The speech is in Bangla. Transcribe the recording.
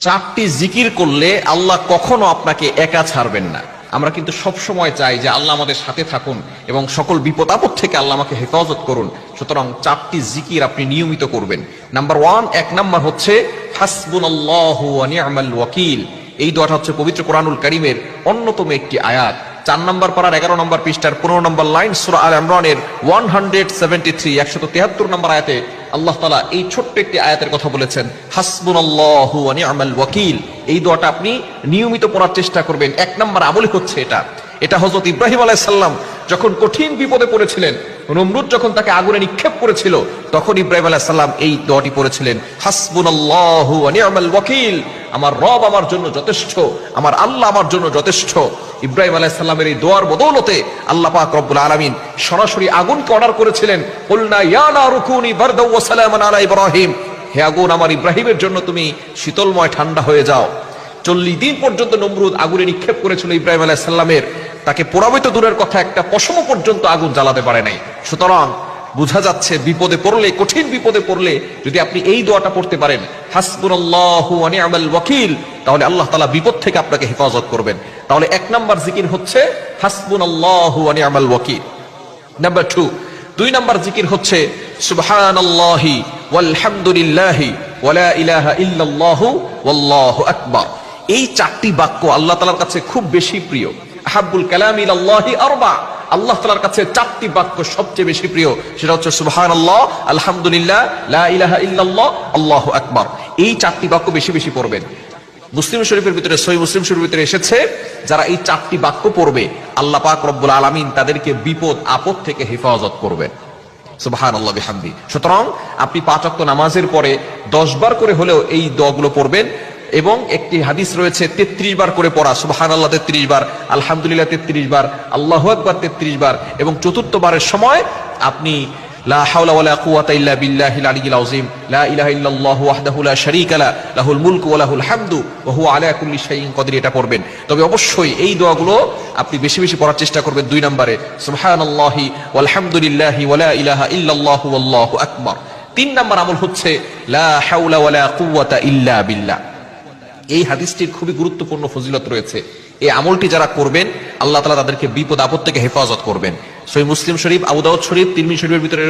চারটি জিকির করলে আল্লাহ কখনো আপনাকে একা ছাড়বেন না। আমরা কিন্তু সব সময় চাই যে আল্লাহ আমাদের সাথে থাকুন এবং সকল বিপদ আপদ থেকে আল্লাহ আমাকে হেফাজত করুন। সুতরাং চারটি জিকির আপনি নিয়মিত করবেন। নাম্বার 1, 1 নাম্বার হচ্ছে হাসবুনাল্লাহু ওয়া নি'মাল ওয়াকিল। এই দোয়াটা হচ্ছে পবিত্র কোরআনুল কারীমের অন্যতম একটি আয়াত। 4 নম্বর পারার 11 নম্বর পৃষ্ঠার 15 নম্বর লাইন সূরা আল ইমরানের 173 নম্বর আয়াতে আল্লাহ তাআলা এই ছোট্ট একটি আয়াতের কথা বলেছেন, হাসবুনাল্লাহু ওয়া নি'মাল ওয়াকিল। এই দোয়াটা আপনি নিয়মিত পড়ার চেষ্টা করবেন। 1 নম্বর আমলই হচ্ছে এটা হযরত ইব্রাহিম আলাইহিস সালাম যখন কঠিন বিপদে পড়েছিলেন, নমরুদ যখন তাকে আগুনে নিক্ষেপ করেছিল, তখন ইব্রাহিম আলাইহিস সালাম এই দোয়াটি পড়েছিলেন, হাসবুনাল্লাহু ওয়া নি'মাল ওয়াকিল। আমার রব আমার জন্য যথেষ্ট, আমার আল্লাহ আমার জন্য যথেষ্ট। ইব্রাহিম আলাইহিস সালামের এই দোয়ার বদৌলতে আল্লাহ পাক রব্বুল আলামিন সরাসরি আগুনকে অর্ডার করেছিলেন, কুলনা ইয়া নারু কুনি বারদাও ওয়া সালামান আলা ইব্রাহিম। হে আগুন, আমার ইব্রাহিমের জন্য তুমি শীতলময় ঠান্ডা হয়ে যাও। 40 দিন পর্যন্ত নমরুদ আগুনে নিক্ষেপ করেছিল ইব্রাহিম আলাইহিস সালামের, তাকে পোড়াবে তো দূরের কথা, একটা পশম পর্যন্ত আগুন জ্বালাতে পারে নাই। সুতরাং বোঝা যাচ্ছে বিপদে পড়লে, কঠিন বিপদে পড়লে যদি আপনি এই দোয়াটা পড়তে পারেন, হাসবুনাল্লাহু ওয়া নি'মাল ওয়াকিল, তাহলে আল্লাহ তাআলা বিপদ থেকে আপনাকে হেফাজত করবেন। তাহলে 1 নাম্বার জিকির হচ্ছে হাসবুনাল্লাহু ওয়া নি'মাল ওয়াকিল। নাম্বার 2 নাম্বার জিকির হচ্ছে সুবহানাল্লাহি ওয়াল হামদুলিল্লাহি ওয়া লা ইলাহা ইল্লাল্লাহু ওয়াল্লাহু আকবার। এই 4টি বাক্য আল্লাহ তাআলার কাছে খুব বেশি প্রিয়। আহাব্বুল কালামি ইলাল্লাহি আরবা। আল্লাহ তাআলার কাছে 4টি বাক্য সবচেয়ে বেশি প্রিয়, সেটা হচ্ছে সুবহানাল্লাহ, আলহামদুলিল্লাহ, লা ইলাহা ইল্লাল্লাহ, আল্লাহু আকবার। এই 4টি বাক্য বেশি বেশি পড়বেন। মুসলিম শরীফের ভিতরে, সহিহ মুসলিম শরীফের ভিতরে এসেছে, যারা এই 4টি বাক্য পড়বে আল্লাহ পাক রব্বুল আলামিন তাদেরকে বিপদ আপদ থেকে হেফাজত করবেন। সুবহানাল্লাহ বিহামদি। সুতরাং আপনি 5 ওয়াক্ত নামাজের পরে 10 বার করে হলেও এই দোয়াগুলো পড়বেন। এবং একটি হাদিস রয়েছে 33 বার করে পড়া, সুবহানাল্লাহ 33 বার, আলহামদুলিল্লাহ 33 বার, আল্লাহু আকবার 33 বার, এবং চতুর্থ বারের সময় আপনি লা হাওলা ওয়ালা কুওয়াতা ইল্লা বিল্লাহিল আলিয়্যিল আযীম, লা ইলাহা ইল্লাল্লাহু ওয়াহদাহু লা শারীকা লা, লাহুল মুলকু ওয়া লাহুল হামদু ওয়া হুয়া আলা কুল্লি শাইইন কাদির, এটা পড়বেন। তবে অবশ্যই এই দোয়াগুলো আপনি বেশি বেশি পড়ার চেষ্টা করবেন। 2 নম্বরে সুবহানাল্লাহি ওয়াল হামদুলিল্লাহি ওয়া লা ইলাহা ইল্লাল্লাহু ওয়াল্লাহু আকবার। 3 নম্বর আমল হচ্ছে লা হাওলা ওয়ালা কুওয়াতা ইল্লা বিল্লাহ। এই হাদিসটির খুবই গুরুত্বপূর্ণ ফজিলত রয়েছে। এই আমলটি যারা করবেন আল্লাহ তাআলা তাদেরকে বিপদ আপদ থেকে হেফাজত করবেন। সহিহ মুসলিম শরীফ, আবু দাউদ শরীফ, তিরমিজি শরীফের ভিতরে